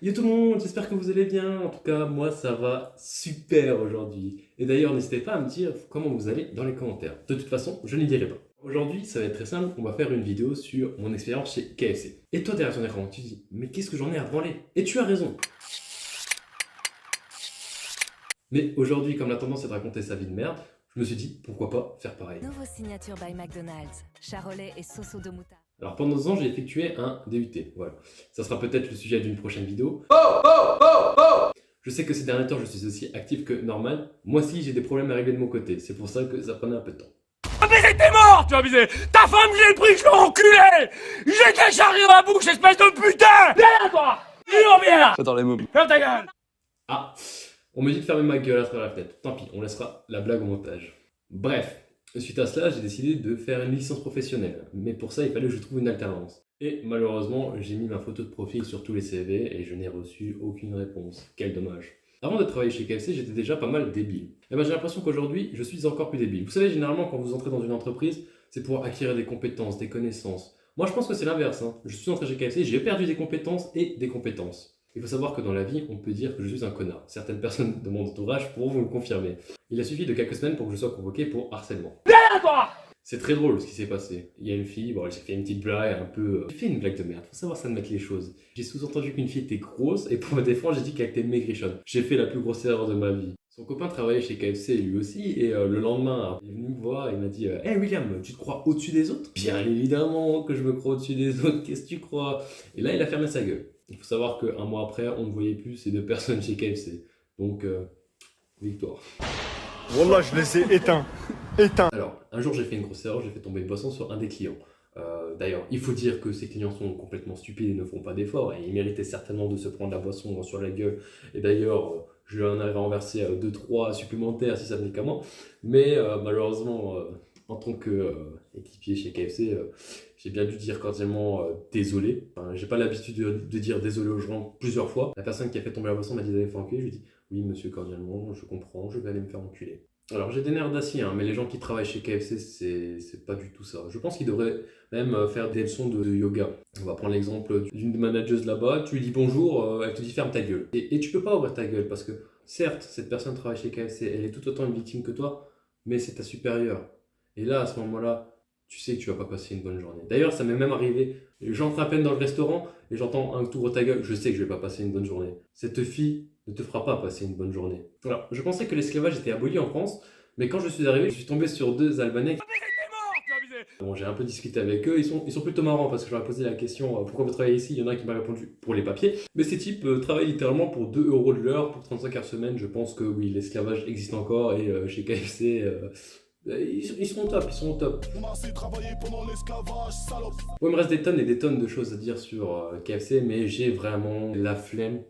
Yo tout le monde, j'espère que vous allez bien. En tout cas, moi ça va super aujourd'hui. Et d'ailleurs, n'hésitez pas à me dire comment vous allez dans les commentaires. De toute façon, je n'y dirai pas. Aujourd'hui, ça va être très simple, on va faire une vidéo sur mon expérience chez KFC. Et toi derrière ton écran, tu te dis, mais qu'est-ce que j'en ai à branler? Et tu as raison. Mais aujourd'hui, comme la tendance est de raconter sa vie de merde, je me suis dit, pourquoi pas faire pareil. Nouveau signature by McDonald's, charolais et sauce de moutarde. Alors pendant 2 ans, j'ai effectué un DUT, voilà. Ça sera peut-être le sujet d'une prochaine vidéo. Je sais que ces derniers temps, je suis aussi actif que normal. Moi aussi, j'ai des problèmes à régler de mon côté. C'est pour ça que ça prenait un peu de temps. Mais t'es mort, tu vas aviser. Ta femme, j'ai pris, je l'ai enculé. J'ai des charriers dans la bouche, espèce de putain. Viens, toi. Viens. J'adore les mots. Ferme ta gueule. Ah, on me dit de fermer ma gueule à travers la fenêtre. Tant pis, on laissera la blague au montage. Bref, suite à cela, j'ai décidé de faire une licence professionnelle. Mais pour ça, il fallait que je trouve une alternance. Et malheureusement, j'ai mis ma photo de profil sur tous les CV et je n'ai reçu aucune réponse. Quel dommage. Avant de travailler chez KFC, j'étais déjà pas mal débile. Et ben j'ai l'impression qu'aujourd'hui, je suis encore plus débile. Vous savez, généralement, quand vous entrez dans une entreprise, c'est pour acquérir des compétences, des connaissances. Moi, je pense que c'est l'inverse. Je suis entré chez KFC, j'ai perdu des compétences et des compétences. Il faut savoir que dans la vie, on peut dire que je suis un connard. Certaines personnes de mon entourage pourront vous le confirmer. Il a suffi de quelques semaines pour que je sois convoqué pour harcèlement. Viens, toi. C'est très drôle ce qui s'est passé. Il y a une fille, bon, j'ai fait une petite blague un peu... J'ai fait une blague de merde, faut savoir ça de mettre les choses. J'ai sous-entendu qu'une fille était grosse et pour me défendre, j'ai dit qu'elle était maigrichonne. J'ai fait la plus grosse erreur de ma vie. Son copain travaillait chez KFC lui aussi et le lendemain, il est venu me voir et il m'a dit « Hey William, tu te crois au-dessus des autres ?» Bien évidemment que je me crois au-dessus des autres, qu'est-ce que tu crois? Et là, il a fermé sa gueule. Il faut savoir qu'un mois après, on ne voyait plus ces 2 personnes chez KFC. Donc, victoire. Wallah, je les ai éteints. Alors, un jour j'ai fait une grosse erreur, j'ai fait tomber une boisson sur un des clients. D'ailleurs, il faut dire que ces clients sont complètement stupides et ne font pas d'efforts, et ils méritaient certainement de se prendre la boisson sur la gueule. Et d'ailleurs, je lui en avais renversé 2-3 supplémentaires si ça venait qu'à moi. Mais malheureusement, en tant qu'équipier chez KFC, j'ai bien dû dire cordialement désolé. Enfin, j'ai pas l'habitude de dire désolé aux gens plusieurs fois. La personne qui a fait tomber la boisson m'a dit d'aller faire enculer. Je lui ai dit oui monsieur cordialement, je comprends, je vais aller me faire enculer. Alors j'ai des nerfs d'acier, mais les gens qui travaillent chez KFC, c'est pas du tout ça. Je pense qu'ils devraient même faire des leçons de yoga. On va prendre l'exemple d'une des manageuses là-bas, tu lui dis bonjour, elle te dit ferme ta gueule. Et tu peux pas ouvrir ta gueule parce que certes, cette personne travaille chez KFC, elle est tout autant une victime que toi, mais c'est ta supérieure. Et là, à ce moment-là, tu sais que tu vas pas passer une bonne journée. D'ailleurs, ça m'est même arrivé, j'entre à peine dans le restaurant et j'entends un tour ta gueule, je sais que je vais pas passer une bonne journée. Cette fille ne te fera pas passer une bonne journée. Alors, je pensais que l'esclavage était aboli en France, mais quand je suis arrivé, je suis tombé sur 2 Albanais. Mais t'es mort, tu vas aviser. Bon, j'ai un peu discuté avec eux, ils sont plutôt marrants parce que je leur ai posé la question pourquoi vous travaillez ici, il y en a un qui m'a répondu pour les papiers. Mais ces types travaillent littéralement pour 2 € de l'heure pour 35 heures semaine. Je pense que oui, l'esclavage existe encore et chez KFC, ils sont au top, ils sont au top. On a assez travaillé pendant l'esclavage, salope. Bon, il me reste des tonnes et des tonnes de choses à dire sur KFC, mais j'ai vraiment la flemme